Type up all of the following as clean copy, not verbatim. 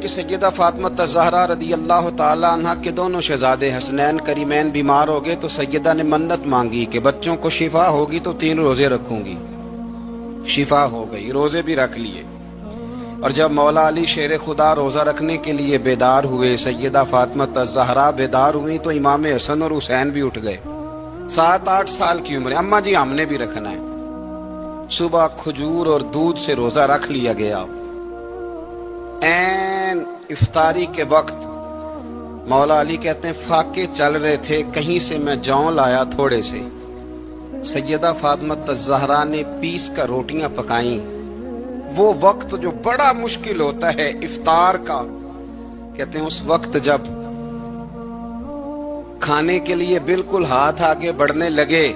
کہ سیدہ فاطمہ الزہرا رضی اللہ تعالی عنہ کے دونوں شہزادے حسنین کریمین بیمار ہو گئے تو سیدہ نے منت مانگی کہ بچوں کو شفا ہوگی تو 3 روزے رکھوں گی. شفا ہو گئی، روزے بھی رکھ لیے. اور جب مولا علی شیر خدا روزہ رکھنے کے لیے بیدار ہوئے، سیدہ فاطمہ الزہرا بیدار ہوئی تو امام حسن اور حسین بھی اٹھ گئے. 7-8 سال کی عمر. اماں جی ہم نے بھی رکھنا ہے. صبح کھجور اور دودھ سے روزہ رکھ لیا گیا. این افطاری کے وقت مولا علی کہتے ہیں فاقے چل رہے تھے، کہیں سے میں جون لایا تھوڑے سے. سیدہ فاطمہ الزہرا نے پیس کر روٹیاں پکائیں. وہ وقت جو بڑا مشکل ہوتا ہے افطار کا، کہتے ہیں اس وقت جب کھانے کے لیے بالکل ہاتھ آگے بڑھنے لگے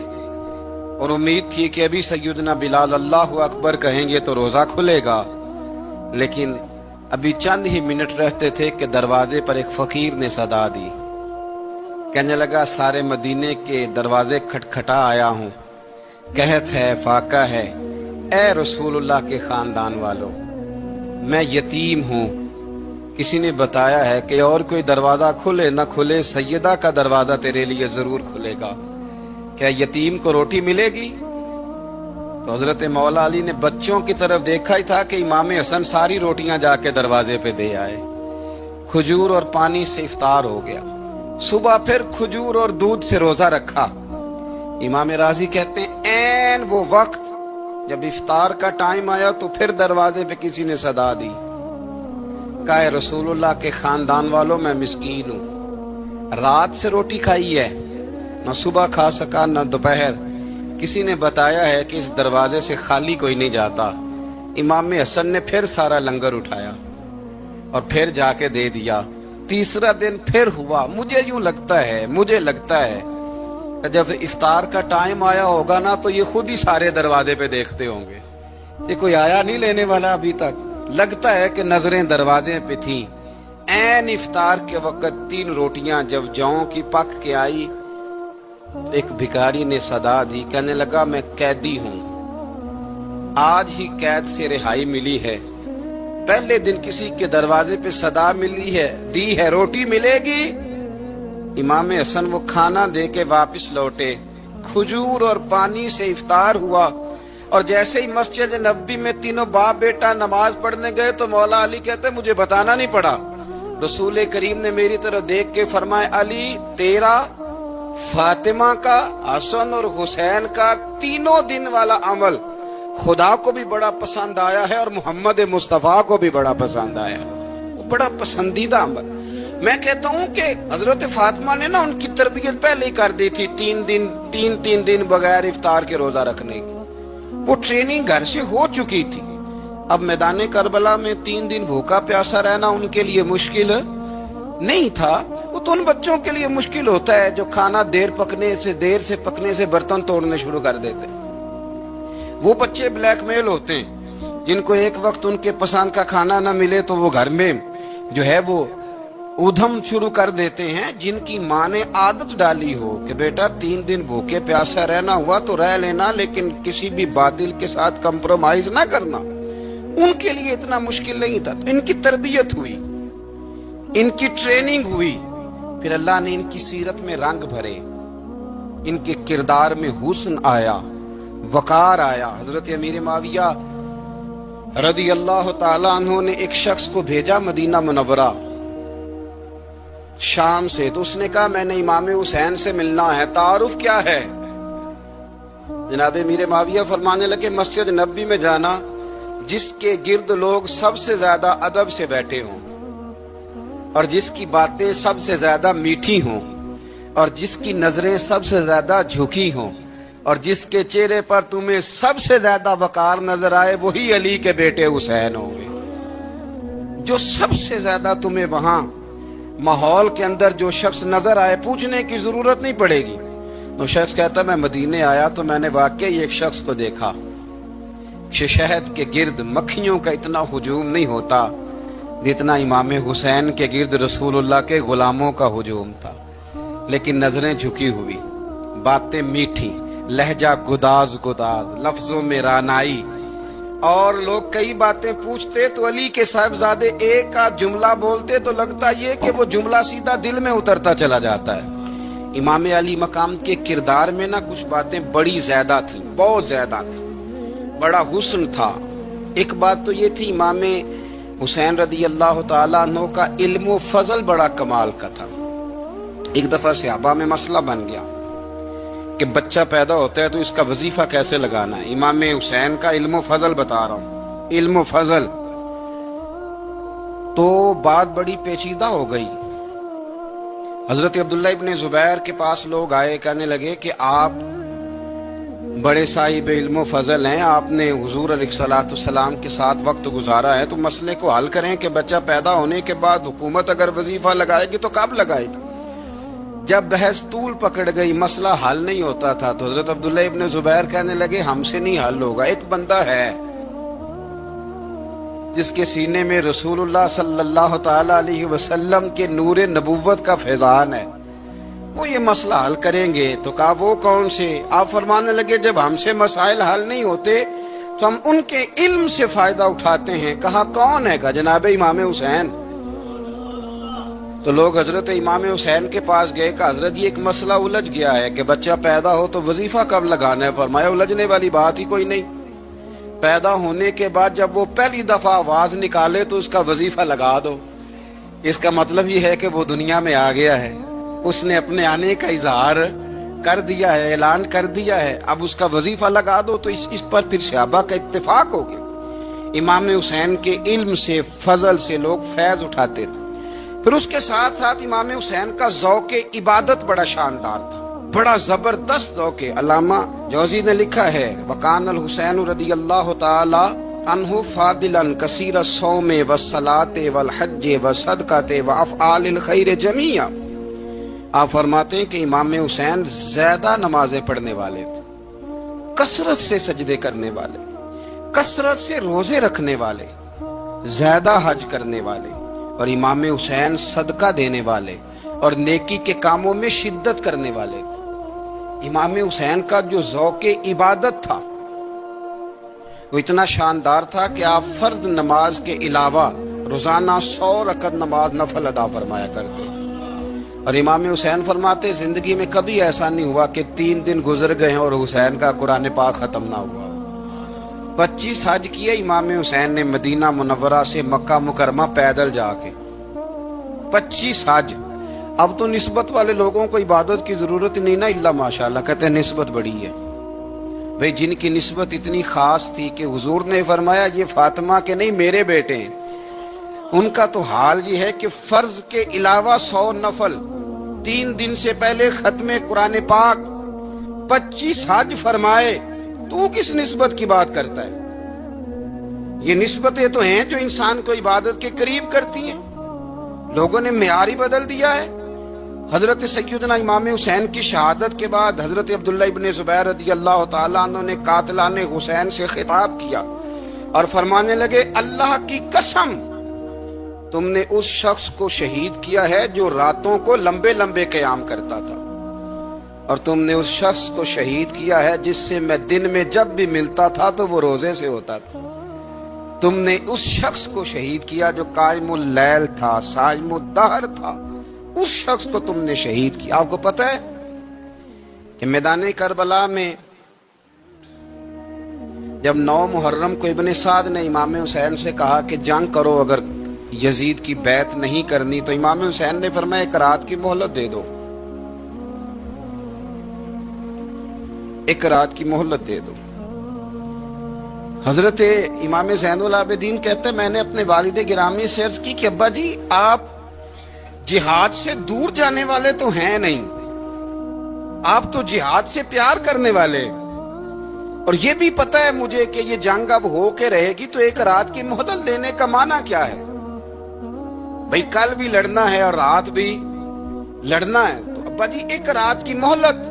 اور امید تھی کہ ابھی سیدنا بلال اللہ اکبر کہیں گے تو روزہ کھلے گا، لیکن ابھی چند ہی منٹ رہتے تھے کہ دروازے پر ایک فقیر نے صدا دی. کہنے لگا سارے مدینے کے دروازے کھٹکھٹا آیا ہوں، قحط ہے، فاقہ ہے، اے رسول اللہ کے خاندان والوں، میں یتیم ہوں. کسی نے بتایا ہے کہ اور کوئی دروازہ کھلے نہ کھلے سیدہ کا دروازہ تیرے لیے ضرور کھلے گا. کیا یتیم کو روٹی ملے گی؟ تو حضرت مولا علی نے بچوں کی طرف دیکھا ہی تھا کہ امام حسن ساری روٹیاں جا کے دروازے پہ دے آئے. کھجور اور پانی سے افطار ہو گیا. صبح پھر کھجور اور دودھ سے روزہ رکھا. امام راضی کہتے ہیں این وہ وقت جب افطار کا ٹائم آیا تو پھر دروازے پہ کسی نے صدا دی. کہا اے رسول اللہ کے خاندان والوں، میں مسکین ہوں، رات سے روٹی کھائی ہے، نہ صبح کھا سکا نہ دوپہر. کسی نے بتایا ہے کہ اس دروازے سے خالی کوئی نہیں جاتا. امام حسن نے پھر سارا لنگر اٹھایا اور پھر جا کے دے دیا. تیسرا دن پھر ہوا. مجھے لگتا ہے کہ جب افطار کا ٹائم آیا ہوگا نا تو یہ خود ہی سارے دروازے پہ دیکھتے ہوں گے، یہ کوئی آیا نہیں لینے والا ابھی تک. لگتا ہے کہ نظریں دروازے پہ تھیں. این افطار کے وقت 3 روٹیاں جب جاؤں کی پک کے آئی، ایک بھکاری نے صدا دی. کہنے لگا میں قیدی ہوں، آج ہی قید سے رہائی ملی ہے. پہلے دن کسی کے دروازے پہ صدا دی ہے روٹی ملے گی. امام حسن وہ کھانا دے کے واپس لوٹے. کھجور اور پانی سے افطار ہوا اور جیسے ہی مسجد نبوی میں تینوں باپ بیٹا نماز پڑھنے گئے تو مولا علی کہتے مجھے بتانا نہیں پڑا. رسول کریم نے میری طرف دیکھ کے فرمایا علی تیرا، فاطمہ کا، حسن اور حسین کا 3 دن والا عمل خدا کو بھی بڑا پسند آیا ہے اور محمد مصطفیٰ کو بھی بڑا پسند آیا. وہ بڑا پسندیدہ عمل. میں کہتا ہوں کہ حضرت فاطمہ نے نا ان کی تربیت پہلے ہی کر دی تھی 3 دن بغیر افطار کے روزہ رکھنے کی. وہ ٹریننگ گھر سے ہو چکی تھی. اب میدان کربلا میں 3 دن بھوکا پیاسا رہنا ان کے لیے مشکل نہیں تھا. وہ تو ان بچوں کے لیے مشکل ہوتا ہے جو کھانا دیر سے پکنے سے برتن توڑنے شروع کر دیتے. وہ بچے بلیک میل ہوتے ہیں جن کو ایک وقت ان کے پسند کا کھانا نہ ملے تو وہ گھر میں جو ہے وہ ادھم شروع کر دیتے ہیں. جن کی ماں نے عادت ڈالی ہو کہ بیٹا 3 دن بھوکے پیاسا رہنا ہوا تو رہ لینا لیکن کسی بھی باطل کے ساتھ کمپرومائز نہ کرنا، ان کے لیے اتنا مشکل نہیں تھا. ان کی تربیت ہوئی، ان کی ٹریننگ ہوئی، پھر اللہ نے ان کی سیرت میں رنگ بھرے، ان کے کردار میں حسن آیا، وقار آیا. حضرت امیر معاویہ رضی اللہ تعالیٰ عنہ نے ایک شخص کو بھیجا مدینہ منورہ شام سے. تو اس نے کہا میں نے امام حسین سے ملنا ہے، تعارف کیا ہے؟ جناب امیر معاویہ فرمانے لگے مسجد نبوی میں جانا جس کے گرد لوگ سب سے زیادہ ادب سے بیٹھے ہوں اور جس کی باتیں سب سے زیادہ میٹھی ہوں اور جس کی نظریں سب سے زیادہ جھکی ہوں اور جس کے چہرے پر تمہیں سب سے زیادہ وقار نظر آئے وہی علی کے بیٹے حسین ہوں گے. جو سب سے زیادہ تمہیں وہاں ماحول کے اندر جو شخص نظر آئے پوچھنے کی ضرورت نہیں پڑے گی. تو شخص کہتا میں مدینے آیا تو میں نے واقعی ایک شخص کو دیکھا کہ شہد کے گرد مکھیوں کا اتنا ہجوم نہیں ہوتا جتنا امام حسین کے گرد رسول اللہ کے غلاموں کا ہجوم تھا. لیکن نظریں جھکی ہوئی، باتیں میٹھی، لہجہ گداز، لفظوں میں رانائی. اور لوگ کئی باتیں پوچھتے تو علی کے صاحبزادے ایک آدھ جملہ بولتے تو لگتا یہ کہ وہ جملہ سیدھا دل میں اترتا چلا جاتا ہے۔ امام علی مقام کے کردار میں نا کچھ باتیں بڑی زیادہ تھیں، بہت زیادہ تھیں، بڑا حسن تھا۔ ایک بات تو یہ تھی، امام حسین رضی اللہ تعالیٰ عنہ کا علم و فضل بڑا کمال کا تھا۔ ایک دفعہ صحابہ میں مسئلہ بن گیا کہ بچہ پیدا ہوتا ہے تو اس کا وظیفہ کیسے لگانا ہے۔ امام حسین کا علم و فضل بتا رہا ہوں، علم و فضل۔ تو بات بڑی پیچیدہ ہو گئی۔ حضرت عبداللہ ابن زبیر کے پاس لوگ آئے، کہنے لگے کہ آپ بڑے صاحب علم و فضل ہیں، آپ نے حضور علیہ الصلوۃ والسلام کے ساتھ وقت گزارا ہے، تو مسئلے کو حل کریں کہ بچہ پیدا ہونے کے بعد حکومت اگر وظیفہ لگائے گی تو کب لگائے گی۔ جب بحث طول پکڑ گئی، مسئلہ حل نہیں ہوتا تھا، تو حضرت عبداللہ ابن زبیر کہنے لگے ہم سے نہیں حل ہوگا۔ ایک بندہ ہے جس کے سینے میں رسول اللہ صلی اللہ تعالی علیہ وسلم کے نور نبوت کا فیضان ہے، وہ یہ مسئلہ حل کریں گے۔ تو کہا وہ کون سے؟ آپ فرمانے لگے جب ہم سے مسائل حل نہیں ہوتے تو ہم ان کے علم سے فائدہ اٹھاتے ہیں۔ کہا کون ہے؟ کہا جناب امام حسین۔ تو لوگ حضرت امام حسین کے پاس گئے کہ حضرت یہ ایک مسئلہ الجھ گیا ہے کہ بچہ پیدا ہو تو وظیفہ کب لگانا ہے۔ فرمایا الجھنے والی بات ہی کوئی نہیں، پیدا ہونے کے بعد جب وہ پہلی دفعہ آواز نکالے تو اس کا وظیفہ لگا دو۔ اس کا مطلب یہ ہے کہ وہ دنیا میں آ گیا ہے، اس نے اپنے آنے کا اظہار کر دیا ہے، اعلان کر دیا ہے، اب اس کا وظیفہ لگا دو۔ تو اس پر پھر صحابہ کا اتفاق ہو گیا۔ امام حسین کے علم سے، فضل سے لوگ فیض اٹھاتے تھے۔ پھر اس کے ساتھ ساتھ امام حسین کا ذوق عبادت بڑا شاندار تھا، بڑا زبردست ذوق۔ علامہ جوزی نے لکھا ہے وکان الحسین رضی اللہ تعالی عنہ فاضلا کثیر الصوم والصلاۃ والحج والصدقۃ وافعال الخیر جمیعا۔ آپ فرماتے ہیں کہ امام حسین زیادہ نمازیں پڑھنے والے تھے، کثرت سے سجدے کرنے والے، کثرت سے روزے رکھنے والے، زیادہ حج کرنے والے، اور امام حسین صدقہ دینے والے اور نیکی کے کاموں میں شدت کرنے والے تھے۔ امام حسین کا جو ذوق عبادت تھا وہ اتنا شاندار تھا کہ آپ فرض نماز کے علاوہ روزانہ 100 رکعت نماز نفل ادا فرمایا کرتے۔ اور امام حسین فرماتے زندگی میں کبھی ایسا نہیں ہوا کہ 3 دن گزر گئے اور حسین کا قرآن پاک ختم نہ ہوا۔ 25 حج کیے امام حسین نے مدینہ منورہ سے مکہ مکرمہ پیدل جا کے، 25 حج۔ اب تو نسبت والے لوگوں کو عبادت کی ضرورت نہیں نا، اللہ ماشاءاللہ کہتے ہیں نسبت بڑی ہے۔ بھئی جن کی نسبت اتنی خاص تھی کہ حضور نے فرمایا یہ فاطمہ کے نہیں میرے بیٹے ہیں، ان کا تو حال یہ ہے کہ فرض کے علاوہ 100 نفل، 3 دن سے پہلے ختم قرآن پاک، 25 حج فرمائے، تو کس نسبت کی بات کرتا ہے؟ یہ نسبتیں تو ہیں جو انسان کو عبادت کے قریب کرتی ہیں۔ لوگوں نے معیار ہی بدل دیا ہے۔ حضرت سیدنا امام حسین کی شہادت کے بعد حضرت عبداللہ ابن زبیر رضی اللہ تعالیٰ عنہ نے قاتلان حسین سے خطاب کیا اور فرمانے لگے اللہ کی قسم تم نے اس شخص کو شہید کیا ہے جو راتوں کو لمبے لمبے قیام کرتا تھا، اور تم نے اس شخص کو شہید کیا ہے جس سے میں دن میں جب بھی ملتا تھا تو وہ روزے سے ہوتا تھا۔ تم نے اس شخص کو شہید کیا جو قائم اللیل تھا، صائم الدہر تھا، اس شخص کو تم نے شہید کیا۔ آپ کو پتہ ہے کہ میدان کربلا میں جب 9 محرم کو ابن سعد نے امام حسین سے کہا کہ جنگ کرو اگر یزید کی بیعت نہیں کرنی، تو امام حسین نے فرمایا 1 رات کی مہلت دے دو، 1 رات کی مہلت دے دو۔ حضرت امام زین العابدین کہتے ہیں میں نے اپنے والد گرامی سے عرض کی کہ ابا جی آپ جہاد سے دور جانے والے تو ہیں نہیں، آپ تو جہاد سے پیار کرنے والے، اور یہ بھی پتہ ہے مجھے کہ یہ جنگ اب ہو کے رہے گی، تو 1 رات کی مہلت لینے کا معنی کیا ہے؟ بھئی کل بھی لڑنا ہے اور رات بھی لڑنا ہے، تو ابا جی 1 رات کی مہلت۔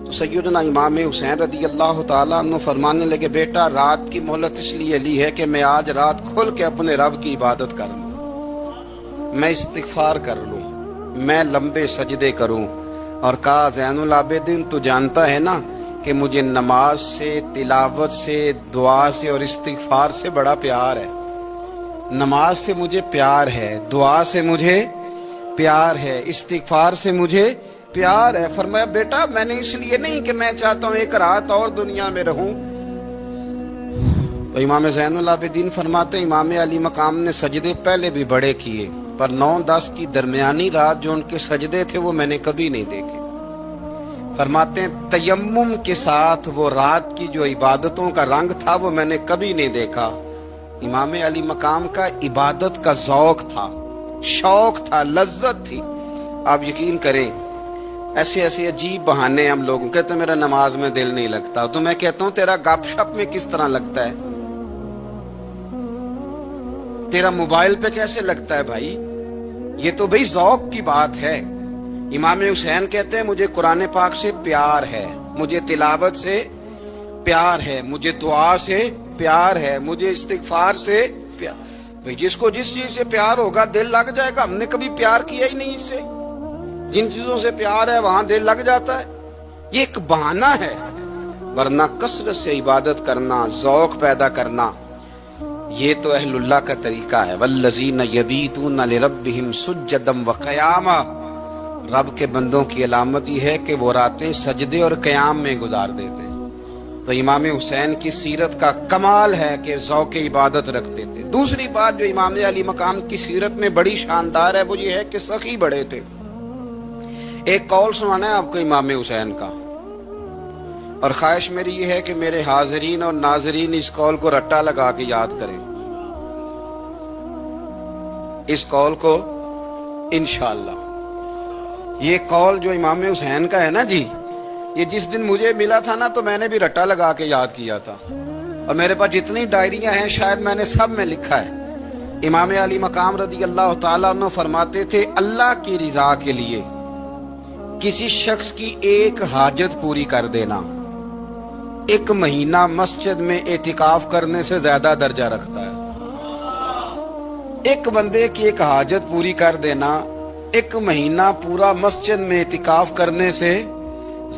تو سیدنا امام حسین رضی اللہ تعالیٰ عنہ فرمانے لگے بیٹا رات کی مہلت اس لیے لی ہے کہ میں آج رات کھل کے اپنے رب کی عبادت کر لوں، میں استغفار کر لوں، میں لمبے سجدے کروں۔ اور کہا زین العابدین تو جانتا ہے نا کہ مجھے نماز سے، تلاوت سے، دعا سے اور استغفار سے بڑا پیار ہے۔ نماز سے مجھے پیار ہے، دعا سے مجھے پیار ہے، استغفار سے مجھے پیار ہے۔ فرمایا بیٹا میں نے اس لیے نہیں کہ میں چاہتا ہوں ایک رات اور دنیا میں رہوں۔ تو امام زین العابدین فرماتے ہیں امام علی مقام نے سجدے پہلے بھی بڑے کیے، پر 9-10 کی درمیانی رات جو ان کے سجدے تھے وہ میں نے کبھی نہیں دیکھے۔ فرماتے ہیں تیمم کے ساتھ وہ رات کی جو عبادتوں کا رنگ تھا وہ میں نے کبھی نہیں دیکھا۔ امام علی مقام کا عبادت کا ذوق تھا، شوق تھا، لذت تھی۔ آپ یقین کریں ایسے ایسے عجیب بہانے ہم لوگوں کہتے ہیں میرا نماز میں دل نہیں لگتا، تو میں کہتا ہوں تیرا گپ شپ میں کس طرح لگتا ہے، تیرا موبائل پہ کیسے لگتا ہے بھائی؟ یہ تو بھائی ذوق کی بات ہے۔ امام حسین کہتے ہیں مجھے قرآن پاک سے پیار ہے، مجھے تلاوت سے پیار ہے، مجھے دعا سے پیار ہے، مجھے استغفار سے پیار۔ بھائی جس کو جس چیز سے پیار ہوگا دل لگ جائے گا۔ ہم نے کبھی پیار کیا ہی نہیں اس سے، جن چیزوں سے پیار ہے وہاں دل لگ جاتا ہے۔ یہ ایک بہانہ ہے، ورنہ کثرت سے عبادت کرنا، ذوق پیدا کرنا، یہ تو اہل اللہ کا طریقہ ہے۔ والذین یبیتون لربہم سجدا وقیاما، رب کے بندوں کی علامت یہ ہے کہ وہ راتیں سجدے اور قیام میں گزار دیتے ہیں۔ تو امام حسین کی سیرت کا کمال ہے کہ ذوق عبادت رکھتے تھے۔ دوسری بات جو امام علی مقام کی سیرت میں بڑی شاندار ہے وہ یہ ہے کہ سخی بڑے تھے۔ ایک قول سنانا ہے آپ کو امام حسین کا، اور خواہش میری یہ ہے کہ میرے حاضرین اور ناظرین اس قول کو رٹا لگا کے یاد کریں، اس قول کو انشاءاللہ۔ یہ قول جو امام حسین کا ہے نا جی، یہ جس دن مجھے ملا تھا نا تو میں نے بھی رٹا لگا کے یاد کیا تھا، اور میرے پاس جتنی ڈائریاں ہیں شاید میں نے سب میں لکھا ہے۔ امام علی مقام رضی اللہ تعالیٰ عنہ فرماتے تھے اللہ کی رضا کے لیے کسی شخص کی ایک حاجت پوری کر دینا 1 مہینہ مسجد میں اعتکاف کرنے سے زیادہ درجہ رکھتا ہے۔ ایک بندے کی ایک حاجت پوری کر دینا 1 مہینہ پورا مسجد میں اعتکاف کرنے سے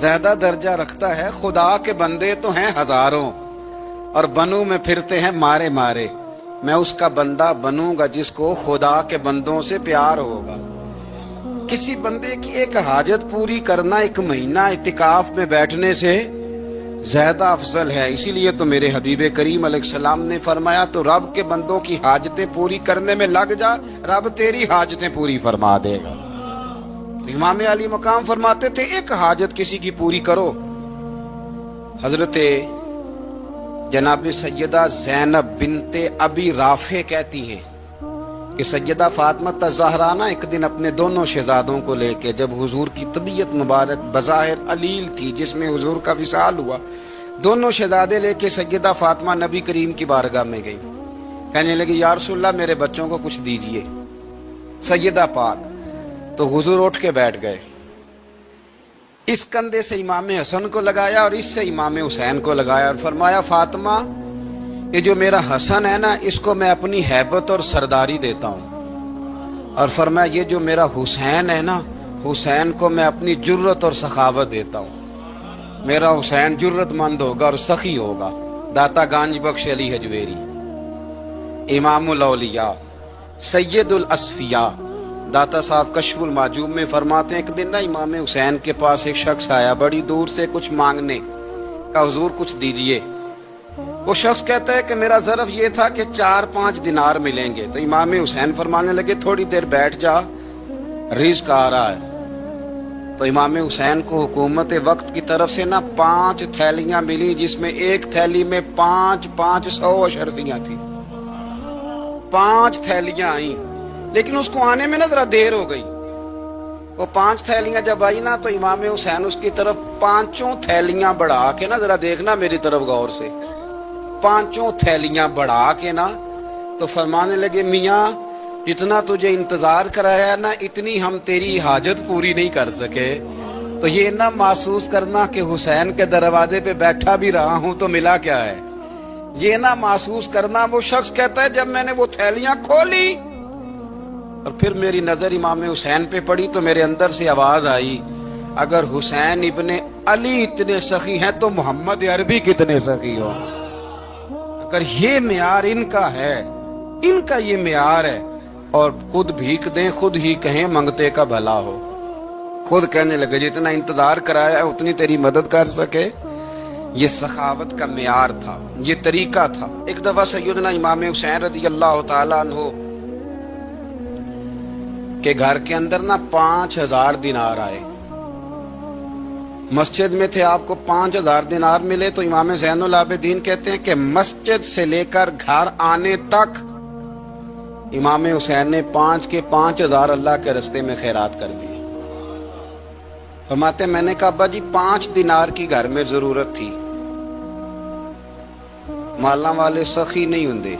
زیادہ درجہ رکھتا ہے۔ خدا کے بندے تو ہیں ہزاروں اور بنوں میں پھرتے ہیں مارے مارے، میں اس کا بندہ بنوں گا جس کو خدا کے بندوں سے پیار ہوگا۔ کسی بندے کی ایک حاجت پوری کرنا 1 مہینہ اعتکاف میں بیٹھنے سے زیادہ افضل ہے۔ اسی لیے تو میرے حبیب کریم علیہ السلام نے فرمایا تو رب کے بندوں کی حاجتیں پوری کرنے میں لگ جا، رب تیری حاجتیں پوری فرما دے گا۔ امام علی مقام فرماتے تھے ایک حاجت کسی کی پوری کرو۔ حضرت جناب سیدہ زینب بنت ابی رافع کہتی ہیں کہ سیدہ فاطمہ الزہرا ایک دن اپنے دونوں شہزادوں کو لے کے، جب حضور کی طبیعت مبارک بظاہر علیل تھی جس میں حضور کا وصال ہوا، دونوں شہزادے لے کے سیدہ فاطمہ نبی کریم کی بارگاہ میں گئی، کہنے لگی یا رسول اللہ میرے بچوں کو کچھ دیجئے۔ سیدہ پاک تو حضور اٹھ کے بیٹھ گئے، اس کندھے سے امام حسن کو لگایا اور اس سے امام حسین کو لگایا اور فرمایا فاطمہ یہ جو میرا حسن ہے نا اس کو میں اپنی ہیبت اور سرداری دیتا ہوں، اور فرمایا یہ جو میرا حسین ہے نا حسین کو میں اپنی جرت اور سخاوت دیتا ہوں، میرا حسین جرت مند ہوگا اور سخی ہوگا۔ داتا گانج بخش علی حجویری، امام الاولیاء، سید الاصفیاء، داتا صاحب کشف المعجوب میں فرماتے ہیں ایک دن نا امام حسین کے پاس ایک شخص آیا بڑی دور سے کچھ مانگنے کا، حضور کچھ دیجئے۔ وہ شخص کہتا ہے کہ میرا ظرف یہ تھا کہ 4-5 دینار ملیں گے۔ تو امام حسین فرمانے لگے تھوڑی دیر بیٹھ جا، رزق آ رہا ہے۔ تو امام حسین کو حکومت وقت کی طرف سے نا 5 تھیلیاں ملی جس میں ایک تھیلی میں 500 اشرفیاں تھیں، 5 تھیلیاں آئیں، لیکن اس کو آنے میں نا ذرا دیر ہو گئی۔ وہ 5 تھیلیاں جب آئی نا تو امام حسین اس کی طرف 5 تھیلیاں بڑھا کے نا ذرا دیکھنا میری طرف غور سے، 5 تھیلیاں بڑھا کے نا تو فرمانے لگے میاں جتنا تجھے انتظار کرایا ہے نا اتنی ہم تیری حاجت پوری نہیں کر سکے۔ تو یہ نہ محسوس کرنا کہ حسین کے دروازے پہ بیٹھا بھی رہا ہوں تو ملا کیا ہے، یہ نہ محسوس کرنا۔ وہ شخص کہتا ہے جب میں نے وہ تھیلیاں کھولی اور پھر میری نظر امام حسین پہ پڑی تو میرے اندر سے آواز آئی اگر حسین ابن علی اتنے سخی ہیں تو محمد عربی کتنے سخی ہو. اگر یہ معیار ان کا ہے، ان کا یہ معیار ہے، اور خود بھیک دیں، خود ہی کہیں منگتے کا بھلا ہو، خود کہنے لگے جتنا انتظار کرایا ہے اتنی تیری مدد کر سکے. یہ سخاوت کا معیار تھا، یہ طریقہ تھا. ایک دفعہ سیدنا امام حسین رضی اللہ تعالیٰ عنہ کے گھر کے اندر 5000 دینار آئے. مسجد میں تھے، آپ کو 5000 دینار ملے تو امام زین العابدین کہتے ہیں کہ مسجد سے لے کر گھر آنے تک امام حسین نے 5 کے 5000 اللہ کے رستے میں خیرات کر دیے. فرماتے میں نے کہا ابا جی 5 دینار کی گھر میں ضرورت تھی، مالاں والے سخی نہیں ہوندے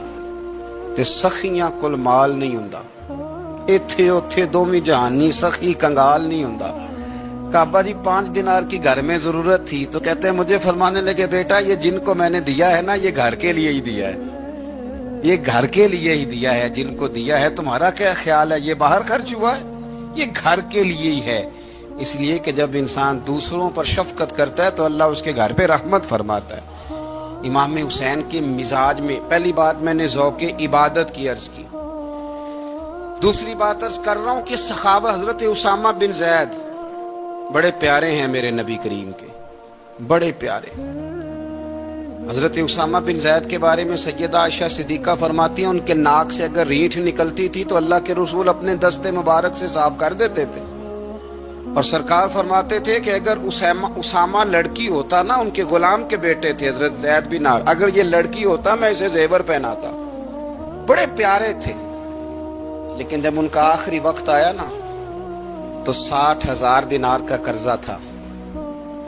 تے سخیاں کل مال نہیں ہوندا، ایتھے اوتھے دوویں جہانی سخی کنگال نہیں ہوندا. کہا ابا جی 5 دینار کی گھر میں ضرورت تھی. تو کہتے ہیں مجھے فرمانے لگے بیٹا یہ جن کو میں نے دیا ہے نا یہ گھر کے لیے ہی دیا ہے، یہ گھر کے لیے ہی دیا ہے. جن کو دیا ہے تمہارا کیا خیال ہے، یہ باہر خرچ ہوا ہے، یہ گھر کے لیے ہی ہے. اس لیے کہ جب انسان دوسروں پر شفقت کرتا ہے تو اللہ اس کے گھر پہ رحمت فرماتا ہے. امام حسین کے مزاج میں پہلی بات میں نے ذوق عبادت کی عرض کی. دوسری بات عرض کر رہا ہوں کہ صحابہ حضرت اسامہ بن زید بڑے پیارے ہیں میرے نبی کریم کے، بڑے پیارے. حضرت اسامہ بن زید کے بارے میں سیدہ عائشہ صدیقہ فرماتی ہیں ان کے ناک سے اگر رینٹ نکلتی تھی تو اللہ کے رسول اپنے دستے مبارک سے صاف کر دیتے تھے. اور سرکار فرماتے تھے کہ اگر اسامہ لڑکی ہوتا نا، ان کے غلام کے بیٹے تھے حضرت زید بن عمرو، اگر یہ لڑکی ہوتا میں اسے زیور پہناتا. بڑے پیارے تھے. لیکن جب ان کا آخری وقت آیا نا تو 60,000 دینار کا قرضہ تھا.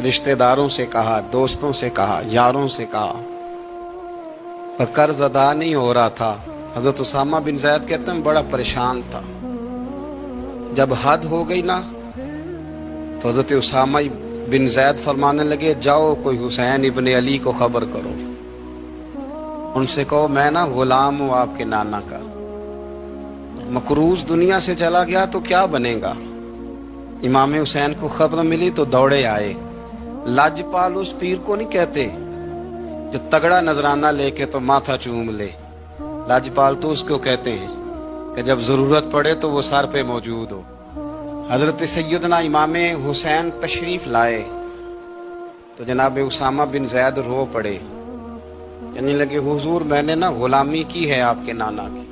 رشتہ داروں سے کہا، دوستوں سے کہا، یاروں سے کہا، پر قرض ادا نہیں ہو رہا تھا. حضرت اسامہ بن زید کہتے ہیں بڑا پریشان تھا. جب حد ہو گئی نا تو حضرت اسامہ بن زید فرمانے لگے جاؤ کوئی حسین ابن علی کو خبر کرو، ان سے کہو میں نا غلام ہوں آپ کے نانا کا، مقروض دنیا سے چلا گیا تو کیا بنے گا. امام حسین کو خبر ملی تو دوڑے آئے. لاجپال اس پیر کو نہیں کہتے جو تگڑا نذرانہ لے کے تو ماتھا چوم لے، لاجپال تو اس کو کہتے ہیں کہ جب ضرورت پڑے تو وہ سر پہ موجود ہو. حضرت سیدنا امام حسین تشریف لائے تو جناب اسامہ بن زید رو پڑے، کہنے لگے حضور میں نے نا غلامی کی ہے آپ کے نانا کی،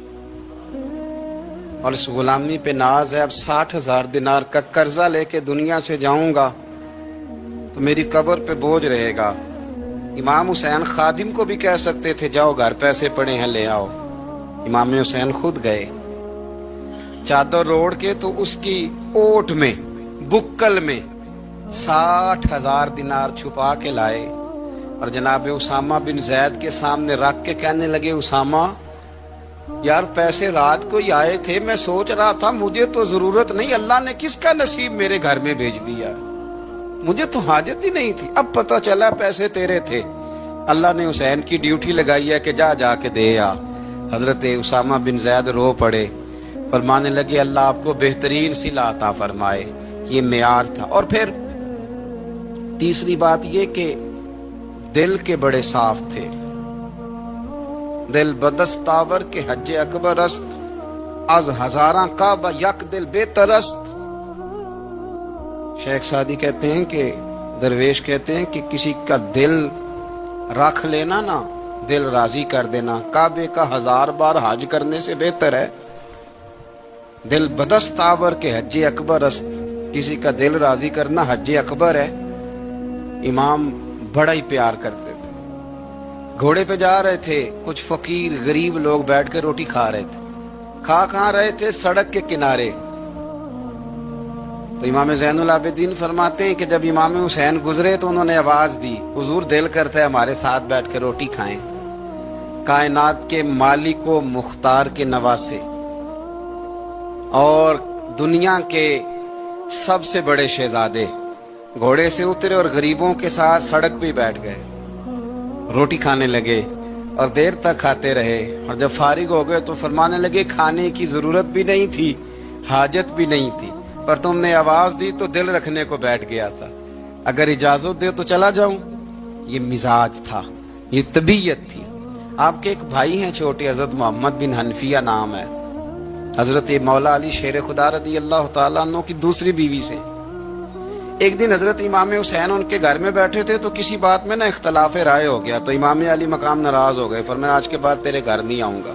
اور اس غلامی پہ ناز ہے. اب 60,000 دینار کا قرضہ لے کے دنیا سے جاؤں گا تو میری قبر پہ بوجھ رہے گا. امام حسین خادم کو بھی کہہ سکتے تھے جاؤ گھر پیسے پڑے ہیں لے آؤ. امام حسین خود گئے، چادر اوڑھ کے تو اس کی اوٹ میں بکل میں 60,000 دینار چھپا کے لائے اور جناب اسامہ بن زید کے سامنے رکھ کے کہنے لگے اسامہ یار پیسے رات کو ہی آئے تھے، میں سوچ رہا تھا مجھے تو ضرورت نہیں، اللہ نے کس کا نصیب میرے گھر میں بھیج دیا، مجھے تو حاجت ہی نہیں تھی، اب پتہ چلا پیسے تیرے تھے، اللہ نے حسین کی ڈیوٹی لگائی ہے کہ جا کے دے آ. حضرت اسامہ بن زید رو پڑے، فرمانے لگے اللہ آپ کو بہترین صلہ عطا فرمائے. یہ معیار تھا. اور پھر تیسری بات یہ کہ دل کے بڑے صاف تھے. دل بدستاور کے حج اکبر است، از ہزاراں کعبہ یک دل بہتر است. شیخ سعدی کہتے ہیں کہ درویش کہتے ہیں کہ کسی کا دل رکھ لینا نا، دل راضی کر دینا، کعبے کا 1000 بار حج کرنے سے بہتر ہے. دل بدستاور کے حج اکبر است، کسی کا دل راضی کرنا حج اکبر ہے. امام بڑا ہی پیار کرتے تھے. گھوڑے پہ جا رہے تھے، کچھ فقیر غریب لوگ بیٹھ کے روٹی کھا رہے تھے. کہاں رہے تھے؟ سڑک کے کنارے. تو امام زین العابدین فرماتے ہیں کہ جب امام حسین گزرے تو انہوں نے آواز دی حضور دل کرتا ہے ہمارے ساتھ بیٹھ کے روٹی کھائیں. کائنات کے مالک و مختار کے نواسے اور دنیا کے سب سے بڑے شہزادے گھوڑے سے اترے اور غریبوں کے ساتھ سڑک پہ بیٹھ گئے، روٹی کھانے لگے اور دیر تک کھاتے رہے. اور جب فارغ ہو گئے تو فرمانے لگے کھانے کی ضرورت بھی نہیں تھی، حاجت بھی نہیں تھی، پر تم نے آواز دی تو دل رکھنے کو بیٹھ گیا تھا. اگر اجازت دے تو چلا جاؤں. یہ مزاج تھا, یہ طبیعت تھی. آپ کے ایک بھائی ہیں چھوٹے, حضرت محمد بن حنفیہ نام ہے, حضرت مولا علی شیر خدا رضی اللہ تعالیٰ عنہ کی دوسری بیوی سے. ایک دن حضرت امام حسین ان کے گھر میں بیٹھے تھے تو کسی بات میں نا اختلاف رائے ہو گیا, تو امام علی مقام ناراض ہو گئے, فرمایا آج کے بعد تیرے گھر نہیں آؤں گا.